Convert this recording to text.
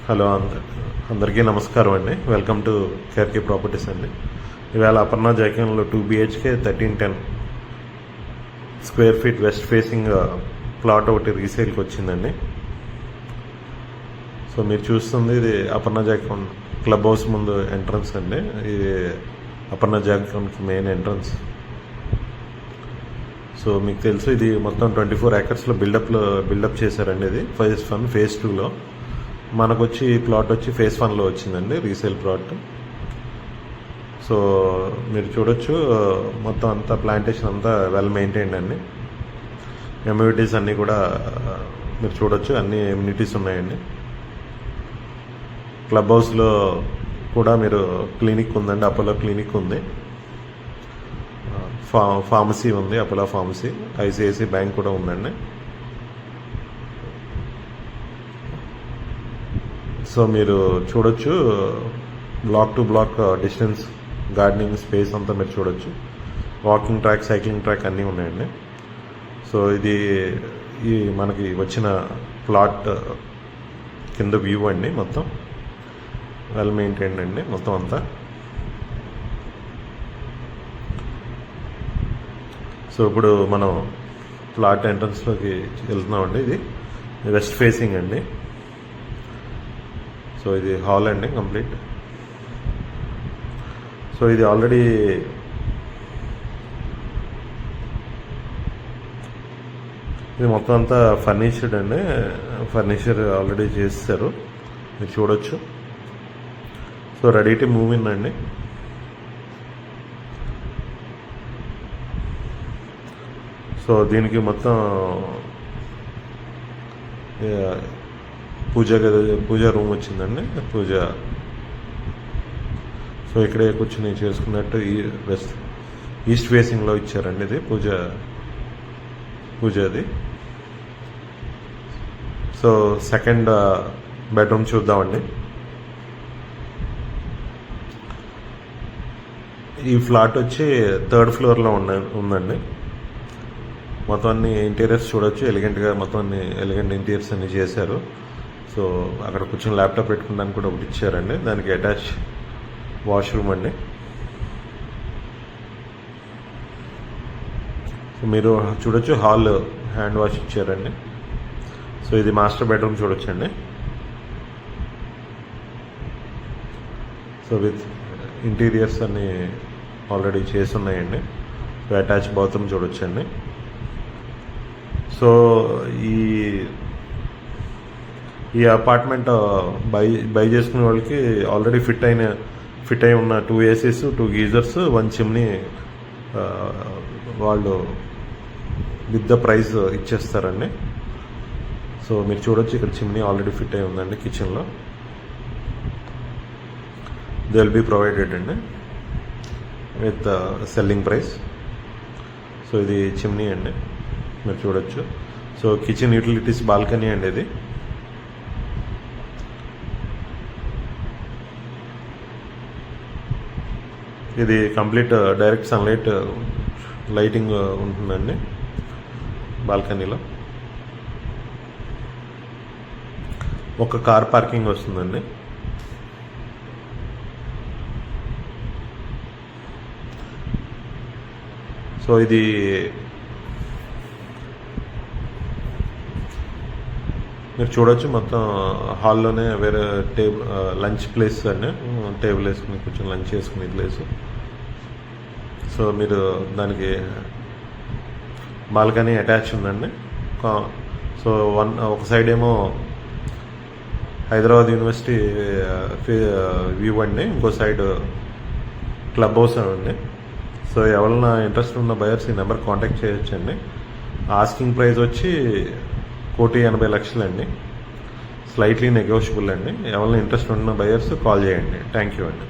Hello అందరికీ నమస్కారం అండి. వెల్కమ్ టు కేఆర్కే ప్రాపర్టీస్ అండి. ఇవాళ అపర్ణ జాక్యంలో 2 BHK 1310 square feet west facing plot ఒకటి రీసేల్కి వచ్చిందండి. సో మీరు చూస్తుంది ఇది అపర్ణ జాక్యం క్లబ్ హౌస్ ముందు ఎంట్రన్స్ అండి. ఇది అపర్ణ జాక్యంకి మెయిన్ ఎంట్రన్స్. సో మీకు తెలుసు ఇది మొత్తం 24 acresలో బిల్డప్ చేశారండి. ఇది ఫేజ్ 1 ఫేజ్ 2లో మనకు వచ్చి ప్లాట్ వచ్చి ఫేజ్ 1లో వచ్చిందండి, రీసేల్ ప్లాట్. సో మీరు చూడొచ్చు మొత్తం అంతా ప్లాంటేషన్ అంతా వెల్ మెయింటైన్డ్ అండి. ఎమ్యూనిటీస్ అన్నీ కూడా మీరు చూడొచ్చు, అన్ని ఎమ్యూనిటీస్ ఉన్నాయండి. క్లబ్ హౌస్లో కూడా మీరు క్లినిక్ ఉందండి, అపోలో క్లినిక్ ఉంది, ఫార్మసీ ఉంది, అపోలో ఫార్మసీ, ఐసిఐసి బ్యాంక్ కూడా ఉందండి. సో మీరు చూడొచ్చు block to block distance, gardening space అంతా మీరు చూడొచ్చు. వాకింగ్ ట్రాక్, సైక్లింగ్ ట్రాక్ అన్నీ ఉన్నాయండి. సో ఇది ఈ మనకి వచ్చిన ప్లాట్ కింద వ్యూ అండి. మొత్తం వెల్ మెయింటైన్డ్ అండి మొత్తం అంతా. సో ఇప్పుడు మనం ప్లాట్ ఎంట్రన్స్లోకి వెళ్తున్నామండి. ఇది వెస్ట్ ఫేసింగ్ అండి. సో ఇది హాల్ అండి కంప్లీట్. సో ఇది ఆల్రెడీ ఇది మొత్తం అంతా ఫర్నిచర్డ్ అండి. ఫర్నిచర్ ఆల్రెడీ చేస్తారు, మీరు చూడొచ్చు. So ready to move in అండి. సో దీనికి మొత్తం పూజా రూమ్ వచ్చిందండి, పూజ. సో ఇక్కడే కూర్చొని చేసుకున్నట్టు ఈస్ట్ ఫేసింగ్లో ఇచ్చారండి. ఇది పూజ అది. సో సెకండ్ బెడ్రూమ్ చూద్దామండి. ఈ ఫ్లాట్ వచ్చి 3rd ఫ్లోర్లో ఉందండి. మొత్తం అన్ని ఇంటీరియర్స్ చూడొచ్చు, ఎలిగెంట్గా మొత్తం అన్ని ఎలిగెంట్ ఇంటీరియర్స్ అన్ని చేశారు. సో అక్కడ కూర్చొని ల్యాప్టాప్ పెట్టుకోవడానికి కూడా ఒకటి ఇచ్చారండి. దానికి అటాచ్ వాష్రూమ్ అండి. సో మీరు చూడొచ్చు హాల్ హ్యాండ్ వాష్ ఇచ్చారండి. సో ఇది మాస్టర్ బెడ్రూమ్ చూడొచ్చండి. సో విత్ ఇంటీరియర్స్ అన్ని ఆల్రెడీ చేసి ఉన్నాయండి. సో అటాచ్ బాత్రూమ్ చూడొచ్చండి. సో ఈ అపార్ట్మెంట్ బై చేసుకునే వాళ్ళకి ఆల్రెడీ ఫిట్ అయి ఉన్న 2 ACs, 2 గీజర్స్, 1 చిమ్నీ వాళ్ళు విత్ ద ప్రైస్ ఇచ్చేస్తారండి. సో మీరు చూడొచ్చు ఇక్కడ చిమ్నీ ఆల్రెడీ ఫిట్ అయి ఉందండి కిచెన్లో. దే విల్ బీ ప్రొవైడెడ్ అండి విత్ సెల్లింగ్ ప్రైస్. సో ఇది చిమ్నీ అండి, మీరు చూడొచ్చు. సో కిచెన్ యూటిలిటీస్ బాల్కనీ అండి ఇది. ఇది కంప్లీట్ డైరెక్ట్ సన్లైట్ లైటింగ్ ఉంటుందండి బాల్కనీలో. ఒక కార్ పార్కింగ్ వస్తుందండి. సో ఇది మీరు చూడొచ్చు మొత్తం హాల్లోనే వేరే లంచ్ ప్లేస్ అండి, టేబుల్ వేసుకుని కూర్చొని లంచ్ చేసుకునే ప్లేస్. సో మీరు దానికి బాల్కనీ అటాచ్ ఉందండి. సో ఒక సైడ్ ఏమో హైదరాబాద్ యూనివర్సిటీ వ్యూ అండి, ఇంకో సైడ్ క్లబ్ హౌస్ అండి. సో ఎవరైనా ఇంట్రెస్ట్ ఉన్న బయర్స్ ఈ నెంబర్ కాంటాక్ట్ చేయొచ్చండి. ఆస్కింగ్ ప్రైస్ వచ్చి 1,80,00,000 అండి. స్లైట్లీ నెగోషియబుల్ అండి. ఎవరైనా ఇంట్రెస్ట్ ఉన్న బయర్స్ కాల్ చేయండి. థ్యాంక్ యూ అండి.